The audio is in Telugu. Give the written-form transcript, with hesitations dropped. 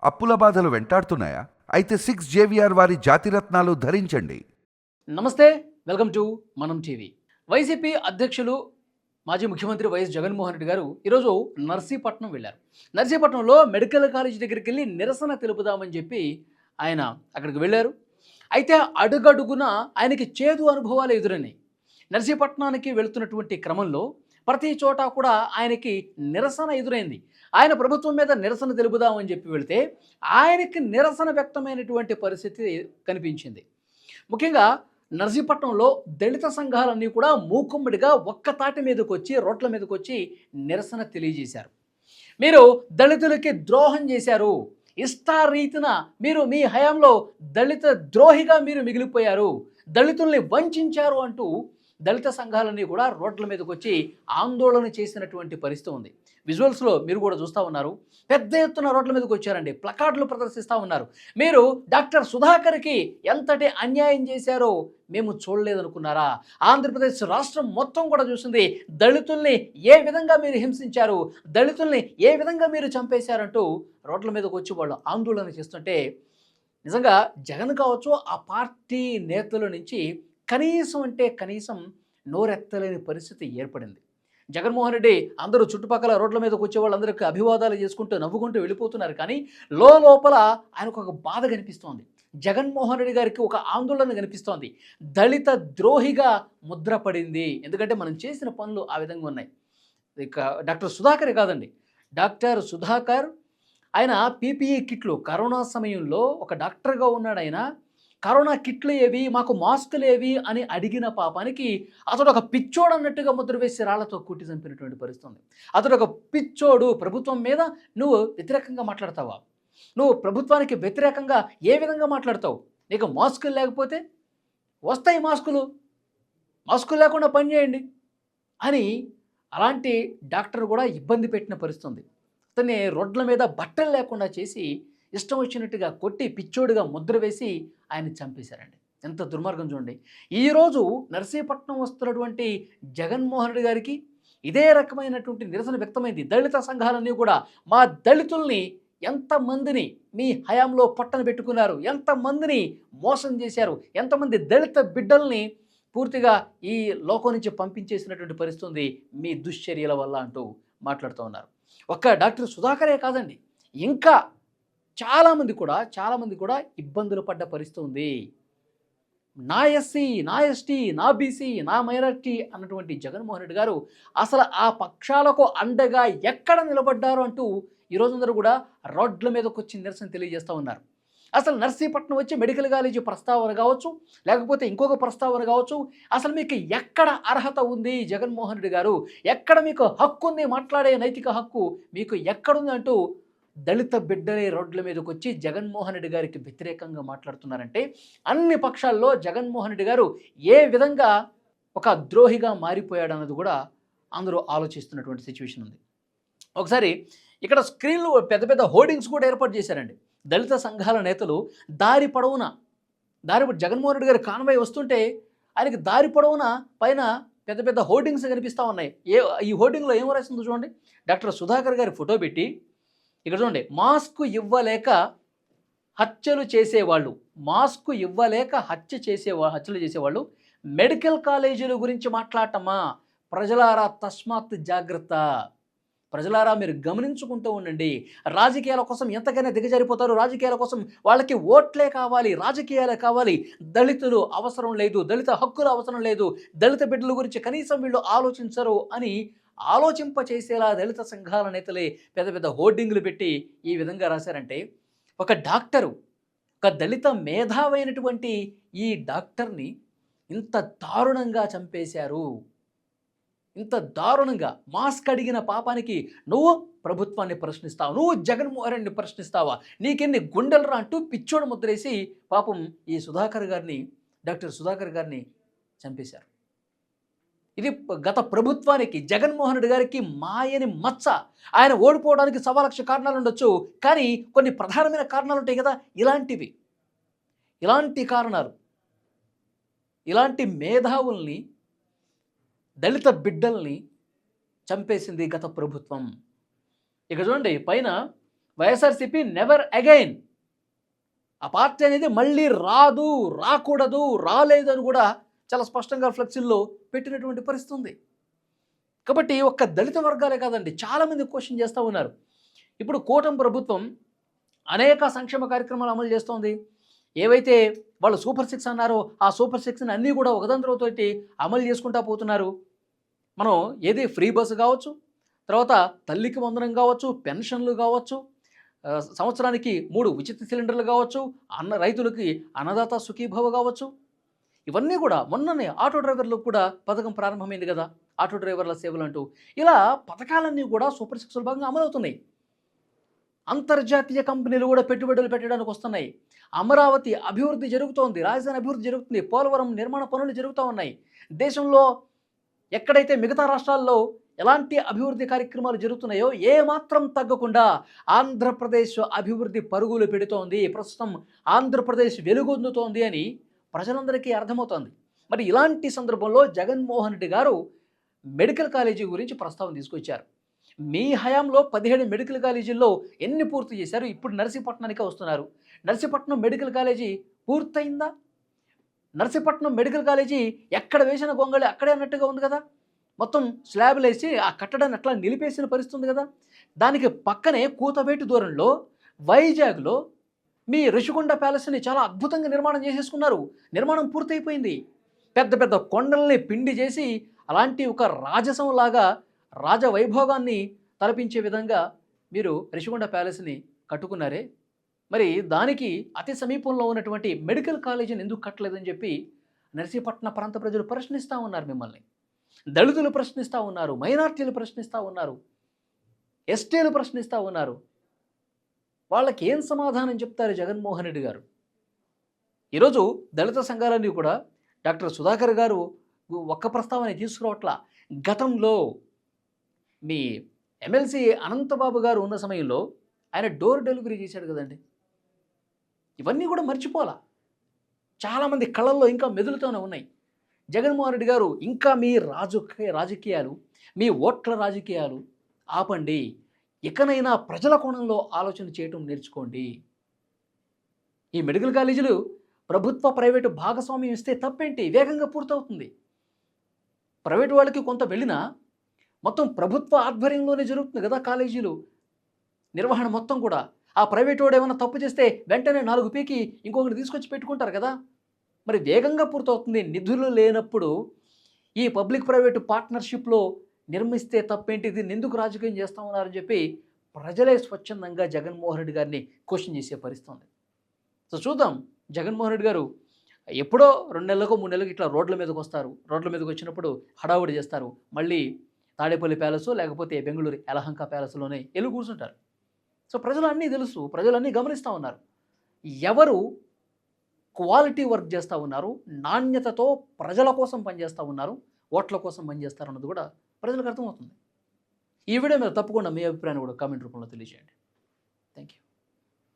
అప్పుల బాధలు వెంటాడుతున్నాయా? అయితే 6 జేవిఆర్ వారి జాతిరత్నాలు ధరించండి. నమస్తే, వెల్కమ్ టు మనం టీవీ. వైసీపీ అధ్యక్షులు మాజీ ముఖ్యమంత్రి వైఎస్ జగన్మోహన్ రెడ్డి గారు ఈరోజు నర్సీపట్నం వెళ్ళారు. నర్సీపట్నంలో మెడికల్ కాలేజ్ దగ్గరికి వెళ్ళి నిరసన తెలుపుదామని చెప్పి ఆయన అక్కడికి వెళ్ళారు. అయితే అడుగడుగున ఆయనకి చేదు అనుభవాలు ఎదురైనాయి. నర్సీపట్నానికి వెళుతున్నటువంటి క్రమంలో ప్రతి చోట కూడా ఆయనకి నిరసన ఎదురైంది. ఆయన ప్రభుత్వం మీద నిరసన తెలుపుదామని చెప్పి వెళితే ఆయనకి నిరసన వ్యక్తమైనటువంటి పరిస్థితి కనిపించింది. ముఖ్యంగా నర్సీపట్నంలో దళిత సంఘాలన్నీ కూడా మూకుమ్మడిగా ఒక్కతాటి మీదకి వచ్చి రోడ్ల మీదకి వచ్చి నిరసన తెలియజేశారు. మీరు దళితులకి ద్రోహం చేశారు, ఇష్టారీతిన మీరు మీ హయాంలో దళిత ద్రోహిగా మీరు మిగిలిపోయారు, దళితుల్ని వంచారు అంటూ దళిత సంఘాలన్నీ కూడా రోడ్ల మీదకి వచ్చి ఆందోళన చేసినటువంటి పరిస్థితి ఉంది. విజువల్స్లో మీరు కూడా చూస్తూ ఉన్నారు. పెద్ద ఎత్తున రోడ్ల మీదకి వచ్చారండి, ప్లకార్డులు ప్రదర్శిస్తూ ఉన్నారు. మీరు డాక్టర్ సుధాకర్కి ఎంతటి అన్యాయం చేశారో మేము చూడలేదనుకున్నారా? ఆంధ్రప్రదేశ్ రాష్ట్రం మొత్తం కూడా చూసింది. దళితుల్ని ఏ విధంగా మీరు హింసించారు, దళితుల్ని ఏ విధంగా మీరు చంపేశారంటూ రోడ్ల మీదకి వచ్చి వాళ్ళు ఆందోళన చేస్తుంటే నిజంగా జగన్ కావచ్చు, ఆ పార్టీ నేతల నుంచి కనీసం అంటే కనీసం నోరెత్తలేని పరిస్థితి ఏర్పడింది. జగన్మోహన్ రెడ్డి అందరూ చుట్టుపక్కల రోడ్ల మీదకి వచ్చే వాళ్ళందరికీ అభివాదాలు చేసుకుంటూ నవ్వుకుంటూ వెళ్ళిపోతున్నారు. కానీ లోపల ఆయనకు ఒక బాధ కనిపిస్తోంది. జగన్మోహన్ రెడ్డి గారికి ఒక ఆందోళన కనిపిస్తోంది. దళిత ద్రోహిగా ముద్ర పడింది. ఎందుకంటే మనం చేసిన పనులు ఆ విధంగా ఉన్నాయి. ఇక డాక్టర్ సుధాకర్ కాదండి, డాక్టర్ సుధాకర్ ఆయన పీపీఈ కిట్లు కరోనా సమయంలో ఒక డాక్టర్గా ఉన్నాడు. ఆయన కరోనా కిట్లు ఏవి, మాకు మాస్కులు ఏవి అని అడిగిన పాపానికి అతడు ఒక పిచ్చోడు అన్నట్టుగా ముద్ర వేసి రాళ్లతో కుట్టి చంపినటువంటి పరిస్థితి ఉంది. అతడు ఒక పిచ్చోడు, ప్రభుత్వం మీద నువ్వు వ్యతిరేకంగా మాట్లాడతావా? నువ్వు ప్రభుత్వానికి వ్యతిరేకంగా ఏ విధంగా మాట్లాడతావు? నీకు మాస్కులు లేకపోతే వస్తాయి మాస్కులు, మాస్కులు లేకుండా పనిచేయండి అని అలాంటి డాక్టర్ కూడా ఇబ్బంది పెట్టిన పరిస్థితి ఉంది. అతన్ని రోడ్ల మీద బట్టలు లేకుండా చేసి ఇష్టం వచ్చినట్టుగా కొట్టి పిచ్చోడుగా ముద్ర వేసి ఆయన చంపేశారండి. ఎంత దుర్మార్గం చూడండి. ఈరోజు నర్సీపట్నం వస్తున్నటువంటి జగన్మోహన్ రెడ్డి గారికి ఇదే రకమైనటువంటి నిరసన వ్యక్తమైంది. దళిత సంఘాలన్నీ కూడా మా దళితుల్ని ఎంతమందిని మీ హయాంలో పట్టన పెట్టుకున్నారు, ఎంతమందిని మోసం చేశారు, ఎంతమంది దళిత బిడ్డల్ని పూర్తిగా ఈ లోకం నుంచి పంపించేసినటువంటి పరిస్థితి ఉంది మీ దుశ్చర్యల వల్ల అంటూ మాట్లాడుతూ ఉన్నారు. ఒక్క డాక్టర్ సుధాకరే కాదండి, ఇంకా చాలామంది కూడా ఇబ్బందులు పడ్డ పరిస్థితి ఉంది. నా ఎస్సీ, నా ఎస్టీ, నా బీసీ, నా మైనారిటీ అన్నటువంటి జగన్మోహన్ రెడ్డి గారు అసలు ఆ పక్షాలకు అండగా ఎక్కడ నిలబడ్డారు అంటూ ఈరోజందరూ కూడా రోడ్ల మీదకి వచ్చి నిరసన తెలియజేస్తూ ఉన్నారు. అసలు నర్సీపట్నం వచ్చి మెడికల్ కాలేజీ ప్రస్తావన కావచ్చు, లేకపోతే ఇంకొక ప్రస్తావన కావచ్చు, అసలు మీకు ఎక్కడ అర్హత ఉంది జగన్మోహన్ రెడ్డి గారు? ఎక్కడ మీకు హక్కు ఉంది, మాట్లాడే నైతిక హక్కు మీకు ఎక్కడుంది అంటూ దళిత బిడ్డలే రోడ్ల మీదకి వచ్చి జగన్మోహన్ రెడ్డి గారికి వ్యతిరేకంగా మాట్లాడుతున్నారంటే అన్ని పక్షాల్లో జగన్మోహన్ రెడ్డి గారు ఏ విధంగా ఒక ద్రోహిగా మారిపోయాడన్నది కూడా అందరూ ఆలోచిస్తున్నటువంటి సిచ్యువేషన్ ఉంది. ఒకసారి ఇక్కడ స్క్రీన్లో పెద్ద పెద్ద హోర్డింగ్స్ కూడా ఏర్పాటు చేశారండి. దళిత సంఘాల నేతలు దారి పొడవున జగన్మోహన్ రెడ్డి గారి కాన్వాయ్ వస్తుంటే ఆయనకి దారి పొడవున పైన పెద్ద పెద్ద హోర్డింగ్స్ కనిపిస్తూ ఉన్నాయి. ఈ హోర్డింగ్లో ఏం రాసిందో చూడండి. డాక్టర్ సుధాకర్ గారి ఫోటో పెట్టి ఇక్కడ చూడండి, మాస్క్ ఇవ్వలేక హత్యలు చేసేవాళ్ళు, మాస్క్ ఇవ్వలేక హత్యలు చేసేవాళ్ళు మెడికల్ కాలేజీల గురించి మాట్లాడటమా? ప్రజలారా తస్మాత్ జాగ్రత్త, ప్రజలారా మీరు గమనించుకుంటూ ఉండండి. రాజకీయాల కోసం ఎంతకైనా దిగజారిపోతారు. రాజకీయాల కోసం వాళ్ళకి ఓట్లే కావాలి, రాజకీయాలే కావాలి. దళితులు అవసరం లేదు, దళిత హక్కులు అవసరం లేదు, దళిత బిడ్డల గురించి కనీసం వీళ్ళు ఆలోచించరు అని ఆలోచింపచేసేలా దళిత సంఘాల నేతలే పెద్ద పెద్ద హోర్డింగ్లు పెట్టి ఈ విధంగా రాశారంటే ఒక డాక్టరు, ఒక దళిత మేధావైనటువంటి ఈ డాక్టర్ని ఇంత దారుణంగా చంపేశారు. ఇంత దారుణంగా మాస్క్ అడిగిన పాపానికి నువ్వు ప్రభుత్వాన్ని ప్రశ్నిస్తావు, నువ్వు జగన్మోహన్ రెడ్డిని ప్రశ్నిస్తావా, నీకెన్ని గుండెలరా అంటూ పిచ్చోడు ముద్రేసి పాపం ఈ డాక్టర్ సుధాకర్ గారిని చంపేశారు. ఇది గత ప్రభుత్వానికి జగన్మోహన్ రెడ్డి గారికి మాయని మచ్చ. ఆయన ఓడిపోవడానికి 1,00,000 కారణాలు ఉండొచ్చు, కానీ కొన్ని ప్రధానమైన కారణాలు ఉంటాయి కదా. ఇలాంటి కారణాలు, ఇలాంటి మేధావుల్ని, దళిత బిడ్డల్ని చంపేసింది గత ప్రభుత్వం. ఇక చూడండి, పైన వైఎస్ఆర్సీపీ నెవర్ అగైన్. ఆ పార్టీ అనేది మళ్ళీ రాదు, రాకూడదు, రాలేదు అని కూడా చాలా స్పష్టంగా ఫ్లెక్సీల్లో పెట్టినటువంటి పరిస్థితి ఉంది. కాబట్టి ఒక్క దళిత వర్గాలే కాదండి, చాలామంది క్వశ్చన్ చేస్తూ ఉన్నారు. ఇప్పుడు కూటమి ప్రభుత్వం అనేక సంక్షేమ కార్యక్రమాలు అమలు చేస్తోంది. ఏవైతే వాళ్ళు సూపర్ సిక్స్ అన్నారో ఆ సూపర్ సిక్స్ని అన్నీ కూడా ఒకదానితోటి అమలు చేసుకుంటూ పోతున్నారు. మనం ఏది ఫ్రీ బస్సు కావచ్చు, తర్వాత తల్లికి వందనం కావచ్చు, పెన్షన్లు కావచ్చు, సంవత్సరానికి 3 ఉచిత సిలిండర్లు కావచ్చు, రైతులకి అన్నదాత సుఖీభవ కావచ్చు, ఇవన్నీ కూడా మొన్ననే ఆటో డ్రైవర్లకు కూడా పథకం ప్రారంభమైంది కదా, ఆటో డ్రైవర్ల సేవలు అంటూ. ఇలా పథకాలన్నీ కూడా సూపర్ సిక్స్లో భాగంగా అమలవుతున్నాయి. అంతర్జాతీయ కంపెనీలు కూడా పెట్టుబడులు పెట్టడానికి వస్తున్నాయి. అమరావతి అభివృద్ధి జరుగుతోంది, రాజధాని అభివృద్ధి జరుగుతుంది, పోలవరం నిర్మాణ పనులు జరుగుతూ ఉన్నాయి. దేశంలో ఎక్కడైతే మిగతా రాష్ట్రాల్లో ఎలాంటి అభివృద్ధి కార్యక్రమాలు జరుగుతున్నాయో ఏ మాత్రం తగ్గకుండా ఆంధ్రప్రదేశ్ అభివృద్ధి పరుగులు పెడుతోంది. ప్రస్తుతం ఆంధ్రప్రదేశ్ వెలుగొందుతోంది అని ప్రజలందరికీ అర్థమవుతోంది. మరి ఇలాంటి సందర్భంలో జగన్మోహన్ రెడ్డి గారు మెడికల్ కాలేజీ గురించి ప్రస్తావన తీసుకొచ్చారు. మీ హయాంలో 17 మెడికల్ కాలేజీల్లో ఎన్ని పూర్తి చేశారు? ఇప్పుడు నర్సీపట్నానికే వస్తున్నారు. నర్సీపట్నం మెడికల్ కాలేజీ పూర్తయిందా? నర్సీపట్నం మెడికల్ కాలేజీ ఎక్కడ వేసిన గొంగళి అక్కడే అన్నట్టుగా ఉంది కదా. మొత్తం స్లాబ్లు వేసి ఆ కట్టడాన్ని అట్లా నిలిపేసిన పరిస్థితి ఉంది కదా. దానికి పక్కనే కూతవేటు దూరంలో వైజాగ్లో మీ రిషికొండ ప్యాలెస్ని చాలా అద్భుతంగా నిర్మాణం చేసేసుకున్నారు. నిర్మాణం పూర్తయిపోయింది. పెద్ద పెద్ద కొండల్ని పిండి చేసి అలాంటి ఒక రాజసంలాగా రాజవైభోగాన్ని తలపించే విధంగా మీరు రిషికొండ ప్యాలెస్ని కట్టుకున్నారే, మరి దానికి అతి సమీపంలో ఉన్నటువంటి మెడికల్ కాలేజీని ఎందుకు కట్టలేదని చెప్పి నర్సీపట్నం ప్రాంత ప్రజలు ప్రశ్నిస్తూ ఉన్నారు. మిమ్మల్ని దళితులు ప్రశ్నిస్తూ ఉన్నారు, మైనార్టీలు ప్రశ్నిస్తూ ఉన్నారు, ఎస్టీలు ప్రశ్నిస్తూ ఉన్నారు. వాళ్ళకి ఏం సమాధానం చెప్తారు జగన్మోహన్ రెడ్డి గారు? ఈరోజు దళిత సంఘాలన్నీ కూడా డాక్టర్ సుధాకర్ గారు ఒక్క ప్రస్తావన తీసుకురావట్లా. గతంలో మీ ఎమ్మెల్సీ అనంతబాబు గారు ఉన్న సమయంలో ఆయన డోర్ డెలివరీ చేశాడు కదండి. ఇవన్నీ కూడా మర్చిపోలా. చాలామంది కళల్లో ఇంకా మెదులుతూనే ఉన్నాయి. జగన్మోహన్ రెడ్డి గారు ఇంకా మీ రాజకీయాలు, మీ ఓట్ల రాజకీయాలు ఆపండి. ఇకనైనా ప్రజల కోణంలో ఆలోచన చేయటం నేర్చుకోండి. ఈ మెడికల్ కాలేజీలు ప్రభుత్వ ప్రైవేటు భాగస్వామ్యం ఇస్తే తప్పేంటి? వేగంగా పూర్తవుతుంది. ప్రైవేటు వాళ్ళకి కొంత వెళ్ళినా మొత్తం ప్రభుత్వ ఆధ్వర్యంలోనే జరుగుతుంది కదా కాలేజీలు నిర్వహణ మొత్తం కూడా. ఆ ప్రైవేట్ వాడు ఏమైనా తప్పు చేస్తే వెంటనే 4 పీకి ఇంకొకటి తీసుకొచ్చి పెట్టుకుంటారు కదా. మరి వేగంగా పూర్తవుతుంది. నిధులు లేనప్పుడు ఈ పబ్లిక్ ప్రైవేటు పార్ట్నర్షిప్లో నిర్మిస్తే తప్పేంటి? దీన్ని ఎందుకు రాజకీయం చేస్తూ ఉన్నారని చెప్పి ప్రజలే స్వచ్ఛందంగా జగన్మోహన్ రెడ్డి గారిని క్వశ్చన్ చేసే పరిస్థితి ఉంది. సో చూద్దాం, జగన్మోహన్ రెడ్డి గారు ఎప్పుడో 2 నెలలకు 3 నెలలకు ఇట్లా రోడ్ల మీదకి వస్తారు. రోడ్ల మీదకి వచ్చినప్పుడు హడావుడి చేస్తారు. మళ్ళీ తాడేపల్లి ప్యాలెస్ లేకపోతే బెంగళూరు యలహంక ప్యాలెస్లోనే వెళ్ళి కూర్చుంటారు. సో ప్రజలు అన్నీ తెలుసు, ప్రజలు అన్నీ గమనిస్తూ ఉన్నారు. ఎవరు క్వాలిటీ వర్క్ చేస్తూ ఉన్నారు, నాణ్యతతో ప్రజల కోసం పనిచేస్తూ ఉన్నారు, ఓట్ల కోసం పనిచేస్తారు అన్నది కూడా ప్రజలకు అర్థమవుతుంది. ఈ వీడియో మీద తప్పకుండా మీ అభిప్రాయాన్ని కూడా కామెంట్ రూపంలో తెలియజేయండి. Thank you.